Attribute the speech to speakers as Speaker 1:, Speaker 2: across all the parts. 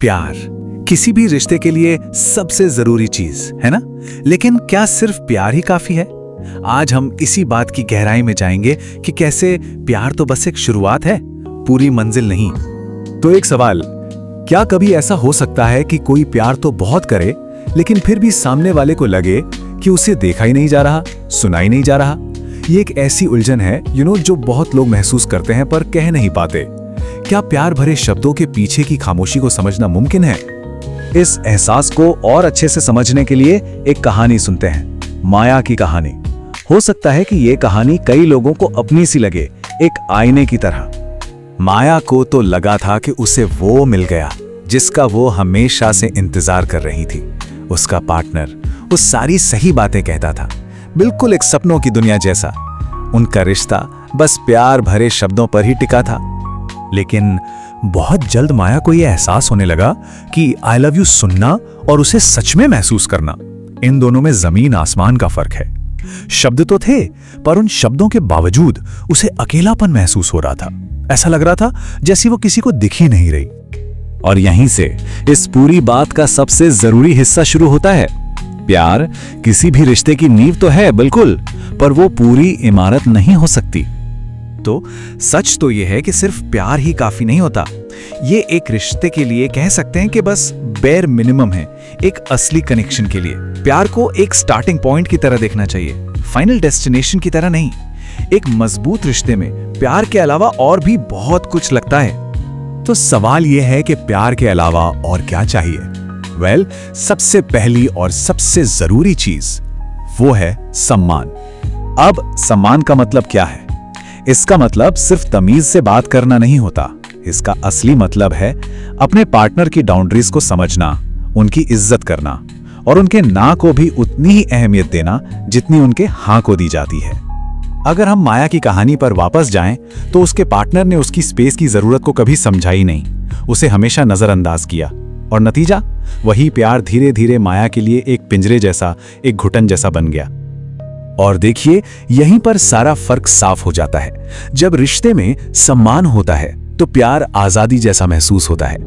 Speaker 1: प्यार किसी भी रिश्ते के लिए सबसे जरूरी चीज है ना। लेकिन क्या सिर्फ प्यार ही काफी है? आज हम इसी बात की गहराई में जाएंगे कि कैसे प्यार तो बस एक शुरुआत है, पूरी मंजिल नहीं।
Speaker 2: तो एक सवाल, क्या कभी ऐसा हो सकता है कि कोई प्यार तो बहुत करे लेकिन फिर भी सामने वाले को लगे कि उसे देखा ही नहीं जा रहा, सुना ही नहीं जा रहा? ये एक ऐसी उलझन है जो बहुत लोग महसूस करते हैं पर कह नहीं पाते। क्या प्यार भरे शब्दों के पीछे की खामोशी को समझना मुमकिन है? इस एहसास को और अच्छे से समझने के लिए एक कहानी सुनते हैं, माया की कहानी। हो सकता है कि ये कहानी कई लोगों को अपनी सी लगे, एक आईने की तरह। माया को तो लगा था कि उसे वो मिल गया जिसका वो हमेशा से इंतजार कर रही थी। उसका पार्टनर वो सारी सही बातें कहता था, बिल्कुल एक सपनों की दुनिया जैसा। उनका रिश्ता बस प्यार भरे शब्दों पर ही टिका था। लेकिन बहुत जल्द माया को यह एहसास होने लगा कि आई लव यू सुनना और उसे सच में महसूस करना, इन दोनों में जमीन आसमान का फर्क है। शब्द तो थे पर उन शब्दों के बावजूद उसे अकेलापन महसूस हो रहा था। ऐसा लग रहा था जैसे वो किसी को दिख ही नहीं रही। और यहीं से इस पूरी बात का सबसे जरूरी हिस्सा शुरू होता है। प्यार किसी भी रिश्ते की नींव तो है बिल्कुल, पर वो पूरी इमारत नहीं हो सकती।
Speaker 1: तो सच तो यह है कि सिर्फ प्यार ही काफी नहीं होता। ये एक रिश्ते के लिए कह सकते हैं कि बस बेयर मिनिमम है। एक असली कनेक्शन के लिए प्यार को एक स्टार्टिंग पॉइंट की तरह देखना चाहिए, फाइनल डेस्टिनेशन की तरह नहीं। एक मजबूत रिश्ते में प्यार के अलावा और भी बहुत कुछ लगता है।
Speaker 2: तो सवाल यह है कि प्यार के अलावा और क्या चाहिए? वेल, सबसे पहली और सबसे जरूरी चीज वो है सम्मान। अब सम्मान का मतलब क्या है? इसका मतलब सिर्फ तमीज से बात करना नहीं होता। इसका असली मतलब है अपने पार्टनर की बाउंड्रीज को समझना, उनकी इज्जत करना और उनके ना को भी उतनी ही अहमियत देना जितनी उनके हाँ को दी जाती है। अगर हम माया की कहानी पर वापस जाएं, तो उसके पार्टनर ने उसकी स्पेस की जरूरत को कभी समझा ही नहीं, उसे हमेशा नजरअंदाज किया। और नतीजा, वही प्यार धीरे धीरे माया के लिए एक पिंजरे जैसा, एक घुटन जैसा बन गया। और देखिए, यहीं पर सारा फर्क साफ हो जाता है। जब रिश्ते में सम्मान होता है तो प्यार आजादी जैसा महसूस होता है,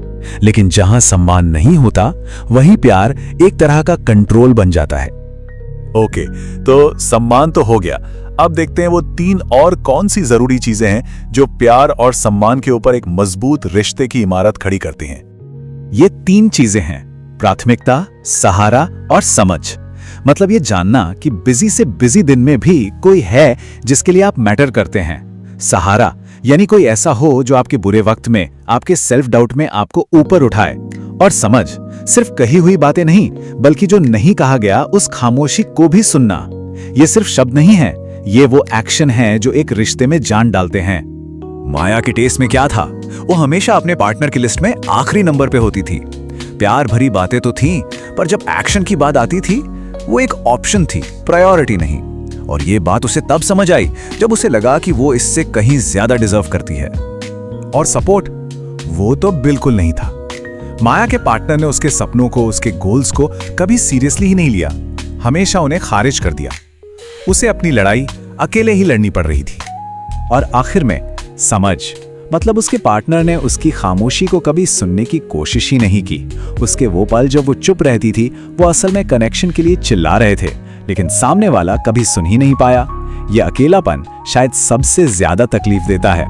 Speaker 2: लेकिन जहां सम्मान नहीं होता वहीं प्यार एक तरह का कंट्रोल बन जाता है। ओके, तो सम्मान तो हो गया। अब देखते हैं वो 3 और कौन सी जरूरी चीजें हैं जो प्यार और सम्मान के ऊपर एक मजबूत रिश्ते की इमारत खड़ी करती हैं। ये 3 चीजें हैं, प्राथमिकता, सहारा और समझ। मतलब ये जानना कि बिजी से बिजी दिन में भी कोई है जिसके लिए आप मैटर करते हैं। सहारा यानी कोई ऐसा हो जो आपके बुरे वक्त में, आपके सेल्फ डाउट में आपको ऊपर उठाए। और समझ सिर्फ कही हुई बातें नहीं, बल्कि जो नहीं कहा गया उस खामोशी को भी सुनना। ये सिर्फ शब्द नहीं है, ये वो एक्शन है जो एक रिश्ते में जान डालते हैं। माया के टेस्ट में क्या था? वो हमेशा अपने पार्टनर की लिस्ट में आखिरी नंबर पे होती थी। प्यार भरी बातें तो थी, पर जब एक्शन की बात आती थी वो एक ऑप्शन थी, प्रायोरिटी नहीं। और ये बात उसे तब समझ आई जब उसे लगा कि वो इससे कहीं ज्यादा डिजर्व करती है। और सपोर्ट, वो तो बिल्कुल नहीं था। माया के पार्टनर ने उसके सपनों को, उसके गोल्स को कभी सीरियसली ही नहीं लिया, हमेशा उन्हें खारिज कर दिया। उसे अपनी लड़ाई अकेले ही लड़नी पड़ रही थी। और आखिर में समझ, मतलब उसके पार्टनर ने उसकी खामोशी को कभी सुनने की कोशिश ही नहीं की। उसके वो पल जब वो चुप रहती थी, वो असल में कनेक्शन के लिए चिल्ला रहे थे, लेकिन सामने वाला कभी सुन ही नहीं पाया। ये अकेलापन शायद सबसे ज्यादा तकलीफ देता है।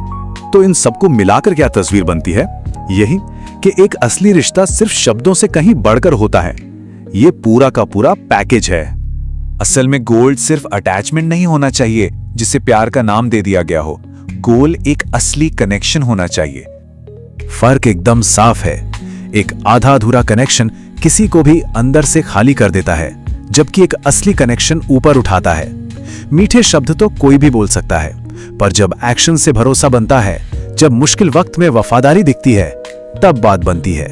Speaker 2: तो इन सबको मिलाकर क्या तस्वीर बनती है? यही कि एक असली रिश्ता सिर्फ शब्दों से कहीं बढ़कर होता है। ये पूरा का पूरा पैकेज है। असल में गोल सिर्फ अटैचमेंट नहीं होना चाहिए जिसे प्यार का नाम दे दिया गया हो। गोल एक असली कनेक्शन होना चाहिए। फर्क एकदम साफ है। एक आधा अधूरा कनेक्शन किसी को भी अंदर से खाली कर देता है, जबकि एक असली कनेक्शन ऊपर उठाता है। मीठे शब्द तो कोई भी बोल सकता है, पर जब एक्शन से भरोसा बनता है, जब मुश्किल वक्त में वफादारी दिखती है, तब बात बनती है।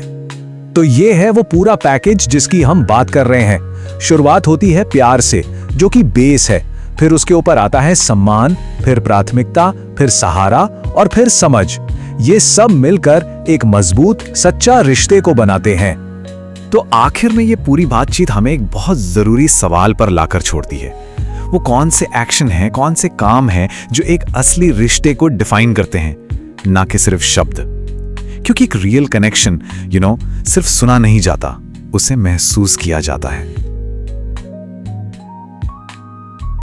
Speaker 2: तो ये है वो पूरा पैकेज जिसकी हम बात कर रहे हैं। शुरुआत होती है प्यार से, जो कि बेस है। फिर उसके ऊपर आता है सम्मान, फिर प्राथमिकता, फिर सहारा और फिर समझ। ये सब मिलकर एक मजबूत सच्चा रिश्ते को बनाते हैं। तो आखिर में ये पूरी बातचीत हमें एक बहुत जरूरी सवाल पर लाकर छोड़ती है। वो कौन से एक्शन हैं, कौन से काम हैं जो एक असली रिश्ते को डिफाइन करते हैं, ना कि सिर्फ शब्द।
Speaker 1: क्योंकि एक रियल कनेक्शन सिर्फ सुना नहीं जाता, उसे महसूस किया जाता है।